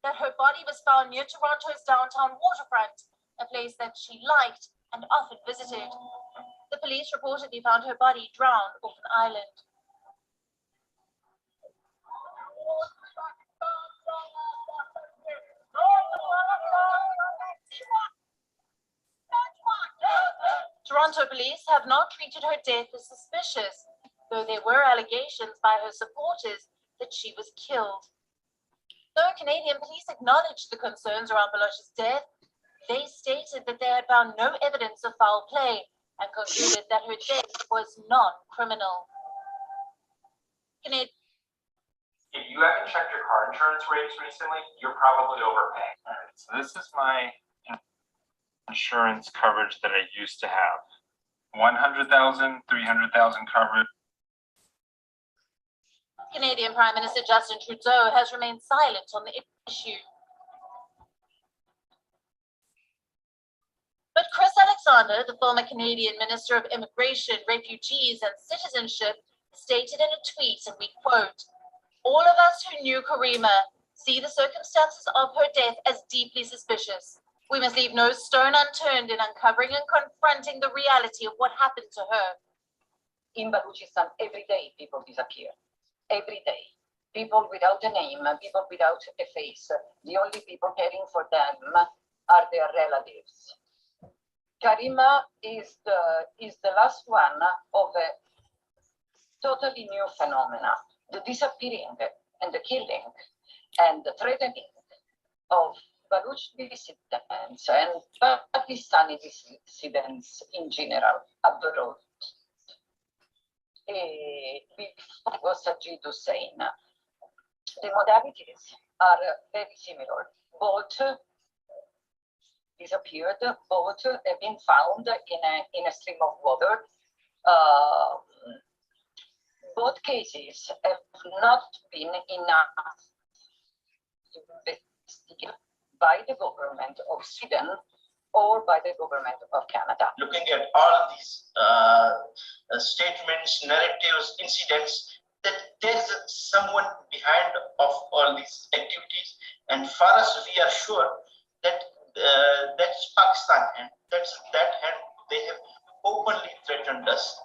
that her body was found near Toronto's downtown waterfront, a place that she liked and often visited. The police reportedly found her body drowned off an island. Toronto police have not treated her death as suspicious, though there were allegations by her supporters that she was killed. Though Canadian police acknowledged the concerns around Baloch's death, they stated that they had found no evidence of foul play and concluded that her death was non-criminal. If you haven't checked your car insurance rates recently, you're probably overpaying. All right, so this is my insurance coverage that I used to have. 100,000, 300,000 coverage. Canadian Prime Minister Justin Trudeau has remained silent on the issue. But Chris Alexander, the former Canadian Minister of Immigration, Refugees and Citizenship, stated in a tweet, and we quote, "All of us who knew Karima see the circumstances of her death as deeply suspicious. We must leave no stone unturned in uncovering and confronting the reality of what happened to her." In Balochistan, every day people disappear. Every day. People without a name, people without a face. The only people caring for them are their relatives. Karima is the last one of a totally new phenomena. The disappearing and the killing and the threatening of Baloch dissidents and Pakistani dissidents in general abroad. Before it was Sajid Hussein, the modalities are very similar. Both disappeared, both have been found in a stream of water. Both cases have not been enough to investigate by the government of Sweden or by the government of Canada. Looking at all these statements, narratives, incidents, that there is someone behind of all these activities, and for us, we are sure that that's Pakistan, and that's that hand they have openly threatened us.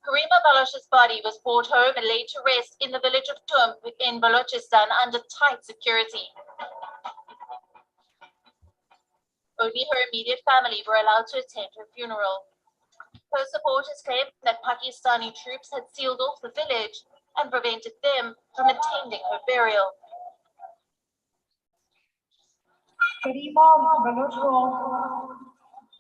Karima Baloch's body was brought home and laid to rest in the village of Tump in Balochistan under tight security. Only her immediate family were allowed to attend her funeral. Her supporters claimed that Pakistani troops had sealed off the village and prevented them from attending her burial. Karima Baloch को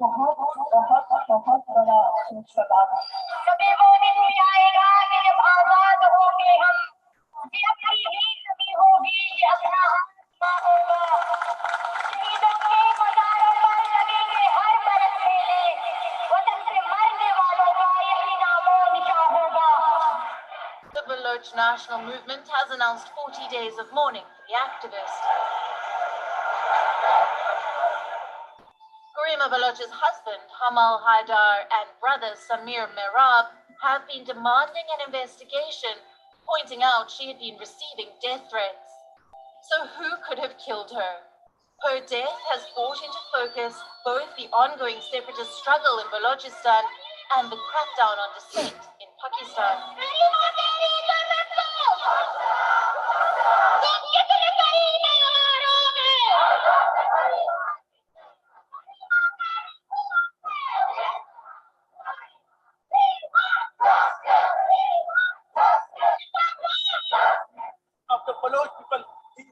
बहुत बड़ा अफसोस का बात है। कभी वो दिन भी आएगा कि जब आजाद होंगे हम, कि अपनी ही कभी होगी कि अपना आत्मा होगा। शहीदों के मज़ारों पर लगेंगे हर बरस मेले, वतन से मरने वालों का यही नामो निशान होगा। The Baloch National Movement has announced 40 days of mourning for the activist. Karima Baloch's husband, Hamal Haidar, and brother Samir Merab have been demanding an investigation, pointing out she had been receiving death threats. So who could have killed her? Her death has brought into focus both the ongoing separatist struggle in Balochistan and the crackdown on dissent in Pakistan.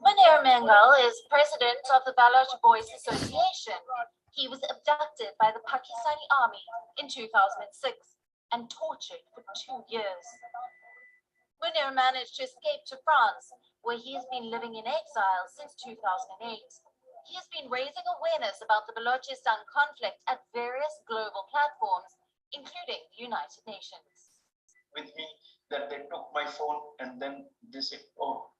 Munir Mangal is president of the Baloch Boys Association. He was abducted by the Pakistani army in 2006 and tortured for 2 years. Munir managed to escape to France, where he has been living in exile since 2008. He has been raising awareness about the Balochistan conflict at various global platforms, including the United Nations. With me, that they took my phone and then they said, oh,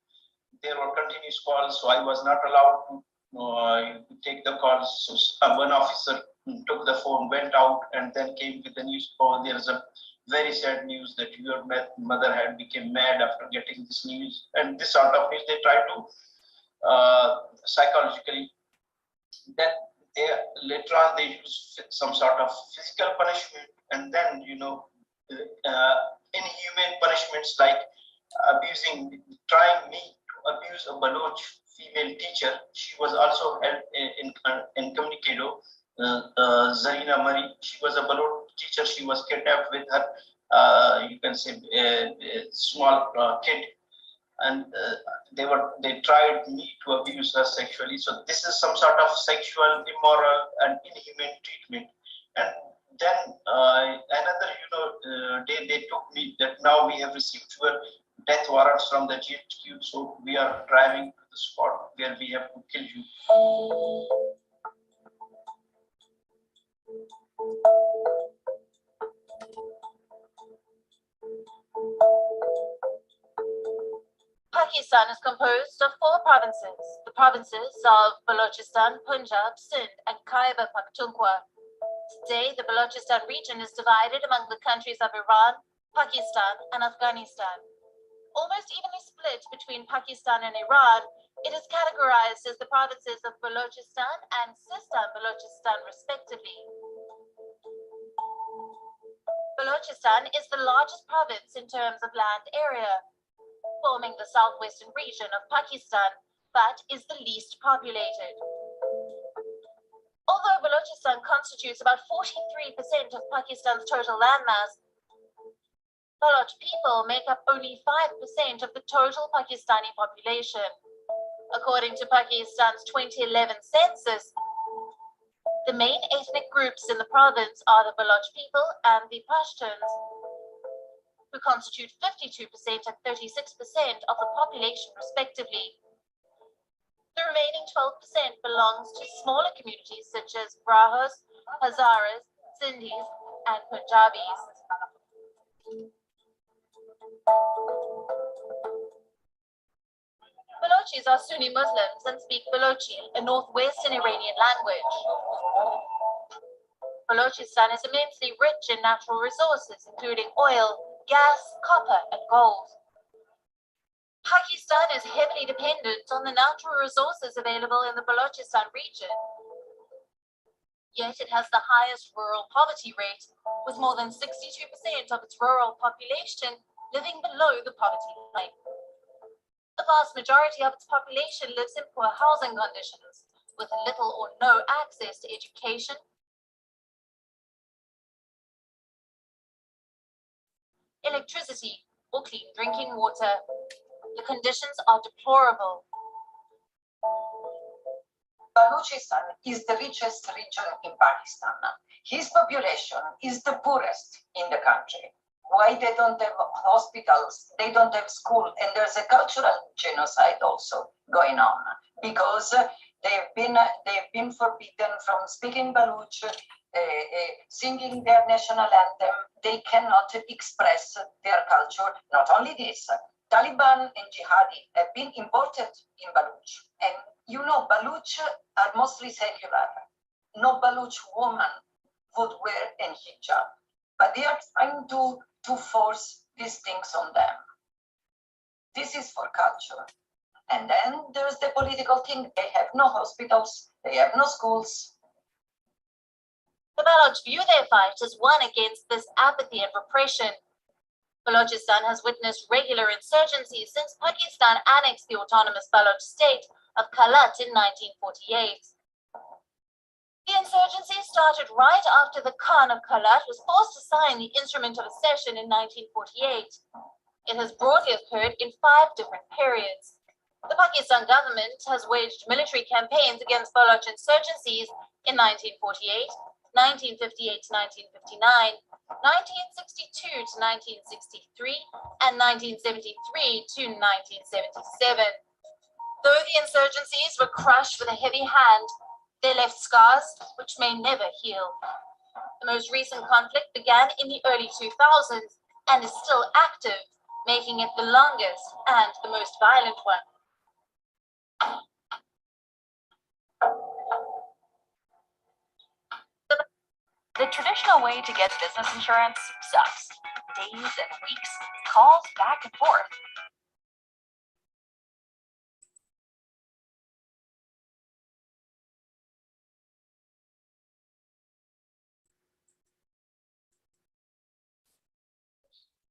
there were continuous calls, so I was not allowed to take the calls. So one officer took the phone, went out, and then came with the news. Oh, there is a very sad news that your mother had become mad after getting this news. And this sort of news, they try to psychologically. Then later on they use some sort of physical punishment, and then inhumane punishments like trying me to abuse a Baloch female teacher. She was also held incommunicado. Zarina Mari, she was a Baloch teacher. She was kidnapped with her, you can say, small kid, and they tried me to abuse her sexually. So this is some sort of sexual, immoral, and inhumane treatment. And then another day they took me that now we have received 12 death warrants from the GHQ, so we are driving to the spot where we have to kill you. Pakistan is composed of 4 provinces. The provinces of Balochistan, Punjab, Sindh, and Khyber Pakhtunkhwa. Today, the Balochistan region is divided among the countries of Iran, Pakistan, and Afghanistan. Almost evenly split between Pakistan and Iran, it is categorized as the provinces of Balochistan and Sistan Balochistan, respectively. Balochistan is the largest province in terms of land area, forming the southwestern region of Pakistan, but is the least populated. Although Balochistan constitutes about 43% of Pakistan's total landmass, Baloch people make up only 5% of the total Pakistani population. According to Pakistan's 2011 census, the main ethnic groups in the province are the Baloch people and the Pashtuns, who constitute 52% and 36% of the population respectively. The remaining 12% belongs to smaller communities such as Brahos, Hazaras, Sindhis, and Punjabis. Balochis are Sunni Muslims and speak Balochi, a northwestern Iranian language. Balochistan is immensely rich in natural resources, including oil, gas, copper, and gold. Pakistan is heavily dependent on the natural resources available in the Balochistan region. Yet it has the highest rural poverty rate, with more than 62% of its rural population living below the poverty line. The vast majority of its population lives in poor housing conditions, with little or no access to education, electricity, or clean drinking water. The conditions are deplorable. Balochistan is the richest region in Pakistan. His population is the poorest in the country. Why they don't have hospitals, they don't have school, and there's a cultural genocide also going on because they've been forbidden from speaking Baloch, singing their national anthem. They cannot express their culture. Not only this, Taliban and Jihadi have been imported in Baloch, and Baloch are mostly secular. No Baloch woman would wear a hijab, but they are trying to force these things on them. This is for culture. And then there's the political thing. They have no hospitals, they have no schools. The Baloch view their fight as one against this apathy and repression. Balochistan has witnessed regular insurgencies since Pakistan annexed the autonomous Baloch state of Kalat in 1948. The insurgency started right after the Khan of Kalat was forced to sign the Instrument of Accession in 1948. It has broadly occurred in 5 different periods. The Pakistan government has waged military campaigns against Baloch insurgencies in 1948, 1958 to 1959, 1962 to 1963, and 1973 to 1977. Though the insurgencies were crushed with a heavy hand, they left scars which may never heal. The most recent conflict began in the early 2000s and is still active, making it the longest and the most violent one. The traditional way to get business insurance sucks. Days and weeks, calls back and forth.